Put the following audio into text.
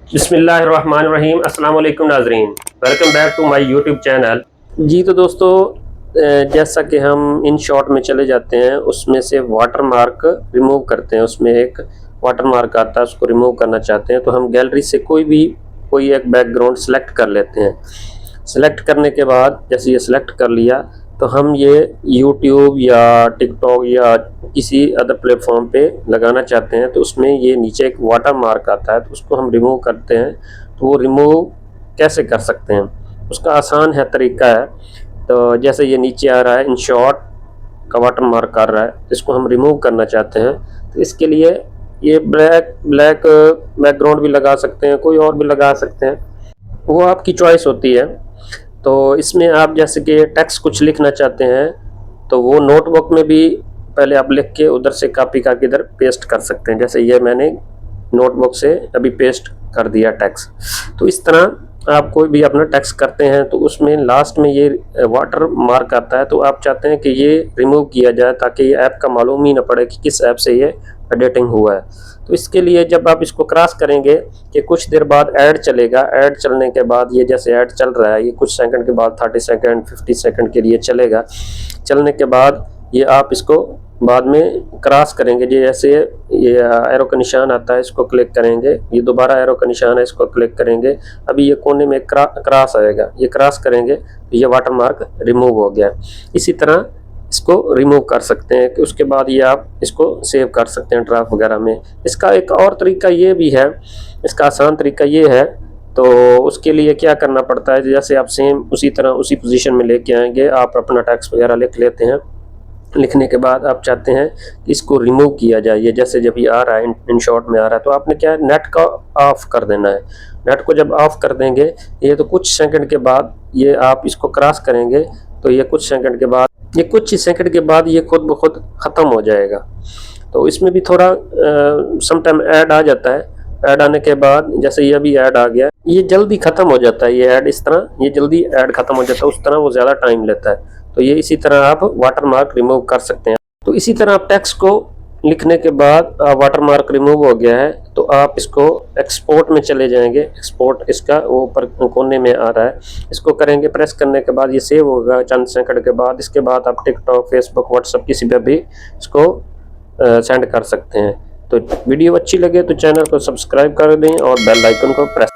बिस्मिल्लाहिर्रहमानिर्रहीम। अस्सलाम वालेकुम नाजरीन, welcome back to my YouTube channel. जी तो दोस्तों, जैसा कि हम इन शॉट में चले जाते हैं, उसमें से वाटर मार्क रिमूव करते हैं। उसमें एक वाटर मार्क आता है, उसको रिमूव करना चाहते हैं तो हम गैलरी से कोई एक बैकग्राउंड सेलेक्ट कर लेते हैं। सेलेक्ट करने के बाद जैसे ये सेलेक्ट कर लिया तो हम ये यूट्यूब या टिकटॉक या किसी अदर प्लेटफॉर्म पे लगाना चाहते हैं तो उसमें ये नीचे एक वाटर मार्क आता है तो उसको हम रिमूव करते हैं। तो वो रिमूव कैसे कर सकते हैं, उसका आसान है तरीका है। तो जैसे ये नीचे आ रहा है, इन शॉर्ट का वाटर मार्क कर रहा है, इसको हम रिमूव करना चाहते हैं तो इसके लिए ये ब्लैक बैकग्राउंड भी लगा सकते हैं, कोई और भी लगा सकते हैं, वो आपकी चॉइस होती है। तो इसमें आप जैसे कि टेक्स्ट कुछ लिखना चाहते हैं तो वो नोटबुक में भी पहले आप लिख के उधर से कॉपी करके इधर पेस्ट कर सकते हैं। जैसे ये मैंने नोटबुक से अभी पेस्ट कर दिया टेक्स्ट। तो इस तरह आप कोई भी अपना टेक्स्ट करते हैं तो उसमें लास्ट में ये वाटर मार्क आता है तो आप चाहते हैं कि ये रिमूव किया जाए ताकि ये ऐप का मालूम ही ना पड़े कि किस ऐप से ये एडिटिंग हुआ है। तो इसके लिए जब आप इसको क्रॉस करेंगे कि कुछ देर बाद ऐड चलेगा, ऐड चलने के बाद ये जैसे ऐड चल रहा है, ये कुछ सेकंड के बाद 30 सेकंड 50 सेकंड के लिए चलेगा। चलने के बाद ये आप इसको बाद में क्रॉस करेंगे, जैसे ये एरो का निशान आता है इसको क्लिक करेंगे, ये दोबारा एरो का निशान है इसको क्लिक करेंगे, अभी ये कोने में क्रॉस आएगा, ये क्रॉस करेंगे तो ये वाटर मार्क रिमूव हो गया। इसी तरह इसको रिमूव कर सकते हैं कि उसके बाद ये आप इसको सेव कर सकते हैं ड्राफ्ट वगैरह में। इसका एक और तरीका ये भी है, इसका आसान तरीका ये है। तो उसके लिए क्या करना पड़ता है, जैसे आप सेम उसी तरह उसी पोजीशन में लेके आएंगे, आप अपना टेक्स्ट वगैरह लिख लेते हैं। लिखने के बाद आप चाहते हैं कि इसको रिमूव किया जाए, ये जैसे जब ये आ रहा है इन शॉर्ट में आ रहा है तो आपने क्या है, नेट का ऑफ कर देना है। नेट को जब ऑफ कर देंगे ये तो कुछ सेकंड के बाद ये आप इसको क्रॉस करेंगे तो ये कुछ सेकंड के बाद ये खुद ब खुद ख़त्म हो जाएगा। तो इसमें भी थोड़ा समटाइम ऐड आ जाता है। ऐड आने के बाद जैसे ये अभी ऐड आ गया, ये जल्दी ख़त्म हो जाता है। ये ऐड इस तरह ये जल्दी ऐड ख़त्म हो जाता है, उस तरह वो ज़्यादा टाइम लेता है। तो ये इसी तरह आप वाटर मार्क रिमूव कर सकते हैं। तो इसी तरह आप टेक्स्ट को लिखने के बाद वाटर मार्क रिमूव हो गया है तो आप इसको एक्सपोर्ट में चले जाएंगे। एक्सपोर्ट इसका वो ऊपर कोने में आ रहा है, इसको करेंगे। प्रेस करने के बाद ये सेव होगा चंद सेकंड के बाद। इसके बाद आप टिकटॉक, फेसबुक, व्हाट्सएप किसी पे भी इसको सेंड कर सकते हैं। तो वीडियो अच्छी लगे तो चैनल को सब्सक्राइब कर दें और बेल आइकन को प्रेस